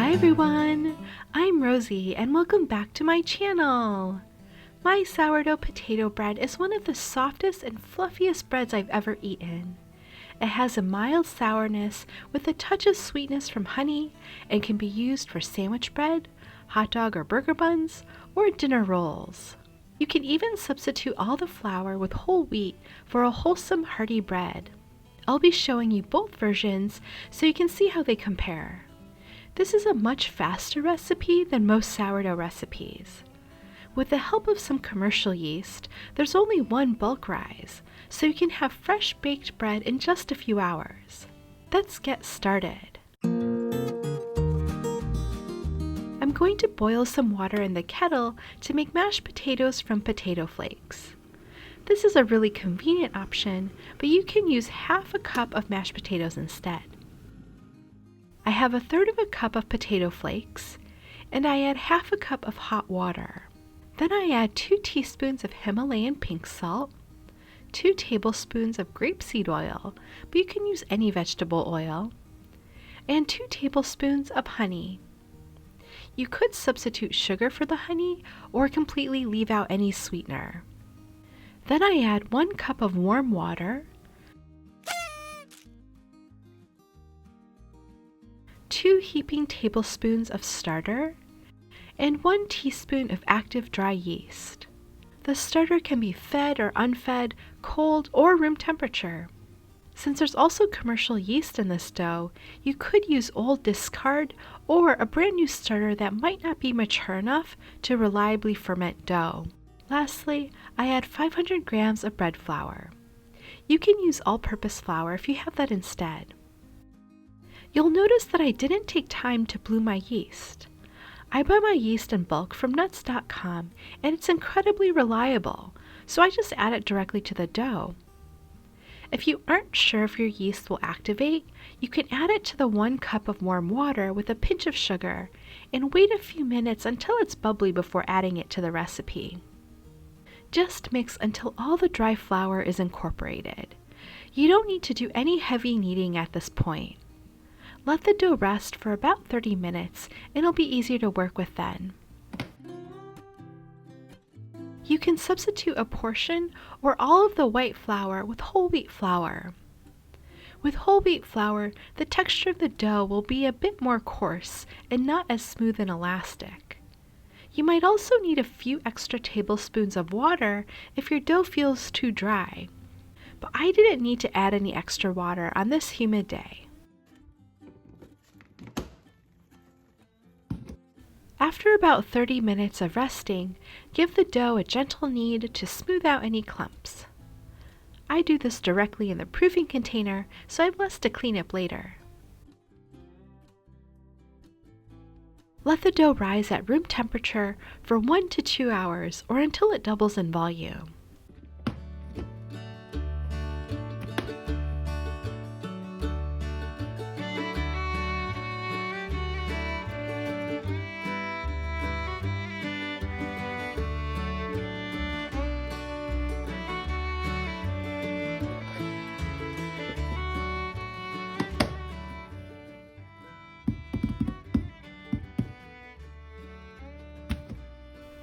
Hi everyone, I'm Rosie and welcome back to my channel. My sourdough potato bread is one of the softest and fluffiest breads I've ever eaten. It has a mild sourness with a touch of sweetness from honey and can be used for sandwich bread, hot dog or burger buns, or dinner rolls. You can even substitute all the flour with whole wheat for a wholesome hearty bread. I'll be showing you both versions so you can see how they compare. This is a much faster recipe than most sourdough recipes. With the help of some commercial yeast, there's only one bulk rise, so you can have fresh baked bread in just a few hours. Let's get started. I'm going to boil some water in the kettle to make mashed potatoes from potato flakes. This is a really convenient option, but you can use half a cup of mashed potatoes instead. I have 1/3 of a cup of potato flakes, and I add half a cup of hot water. Then I add 2 teaspoons of Himalayan pink salt, 2 tablespoons of grapeseed oil, but you can use any vegetable oil, and 2 tablespoons of honey. You could substitute sugar for the honey or completely leave out any sweetener. Then I add 1 cup of warm water, 2 heaping tablespoons of starter, and 1 teaspoon of active dry yeast. The starter can be fed or unfed, cold or room temperature. Since there's also commercial yeast in this dough, you could use old discard or a brand new starter that might not be mature enough to reliably ferment dough. Lastly, I add 500 grams of bread flour. You can use all-purpose flour if you have that instead. You'll notice that I didn't take time to blue my yeast. I buy my yeast in bulk from nuts.com and it's incredibly reliable, so I just add it directly to the dough. If you aren't sure if your yeast will activate, you can add it to the 1 cup of warm water with a pinch of sugar and wait a few minutes until it's bubbly before adding it to the recipe. Just mix until all the dry flour is incorporated. You don't need to do any heavy kneading at this point. Let the dough rest for about 30 minutes and it'll be easier to work with then. You can substitute a portion or all of the white flour with whole wheat flour. With whole wheat flour, the texture of the dough will be a bit more coarse and not as smooth and elastic. You might also need a few extra tablespoons of water if your dough feels too dry, but I didn't need to add any extra water on this humid day. After about 30 minutes of resting, give the dough a gentle knead to smooth out any clumps. I do this directly in the proofing container, so I have less to clean up later. Let the dough rise at room temperature for 1 to 2 hours or until it doubles in volume.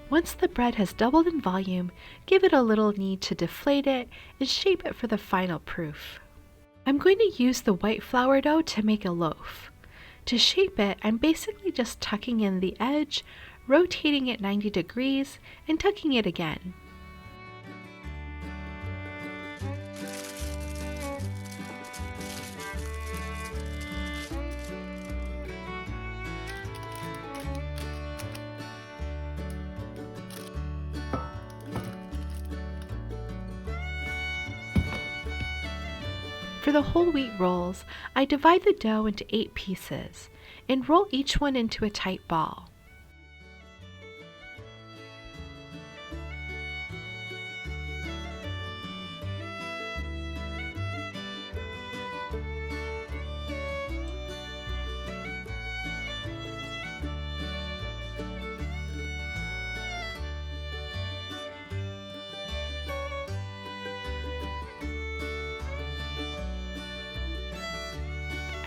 Once the bread has doubled in volume, give it a little knead to deflate it and shape it for the final proof. I'm going to use the white flour dough to make a loaf. To shape it, I'm basically just tucking in the edge, rotating it 90 degrees, and tucking it again. For the whole wheat rolls, I divide the dough into 8 pieces and roll each one into a tight ball.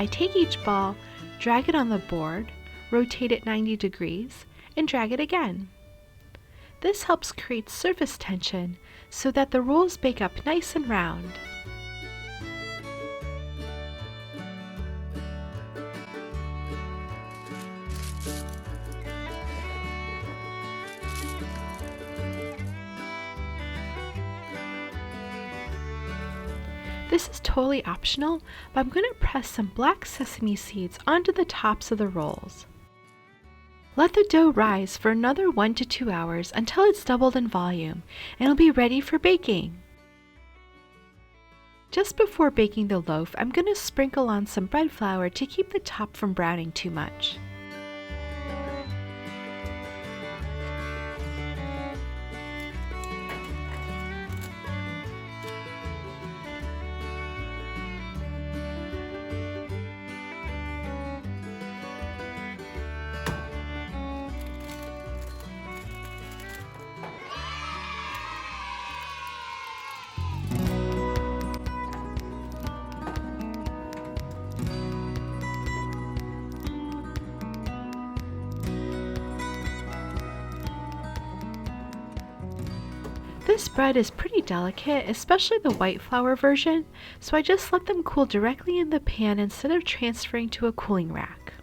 I take each ball, drag it on the board, rotate it 90 degrees, and drag it again. This helps create surface tension so that the rolls bake up nice and round. This is totally optional, but I'm going to press some black sesame seeds onto the tops of the rolls. Let the dough rise for another 1 to 2 hours until it's doubled in volume, and it'll be ready for baking. Just before baking the loaf, I'm going to sprinkle on some bread flour to keep the top from browning too much. This bread is pretty delicate, especially the white flour version, so I just let them cool directly in the pan instead of transferring to a cooling rack.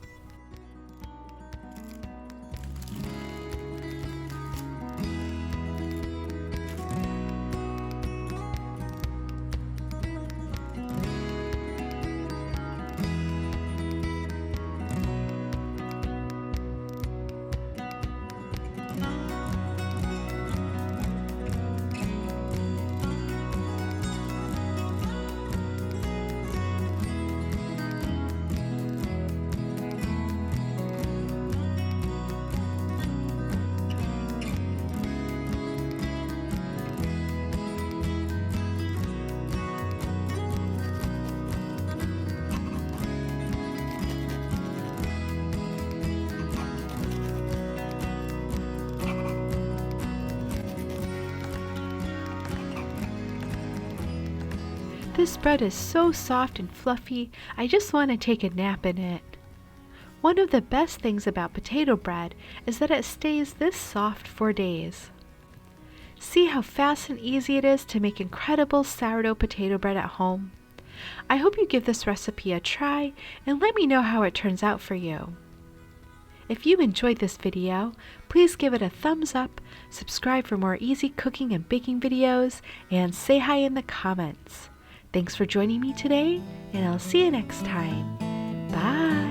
This bread is so soft and fluffy, I just want to take a nap in it. One of the best things about potato bread is that it stays this soft for days. See how fast and easy it is to make incredible sourdough potato bread at home? I hope you give this recipe a try and let me know how it turns out for you. If you enjoyed this video, please give it a thumbs up, subscribe for more easy cooking and baking videos, and say hi in the comments. Thanks for joining me today, and I'll see you next time. Bye!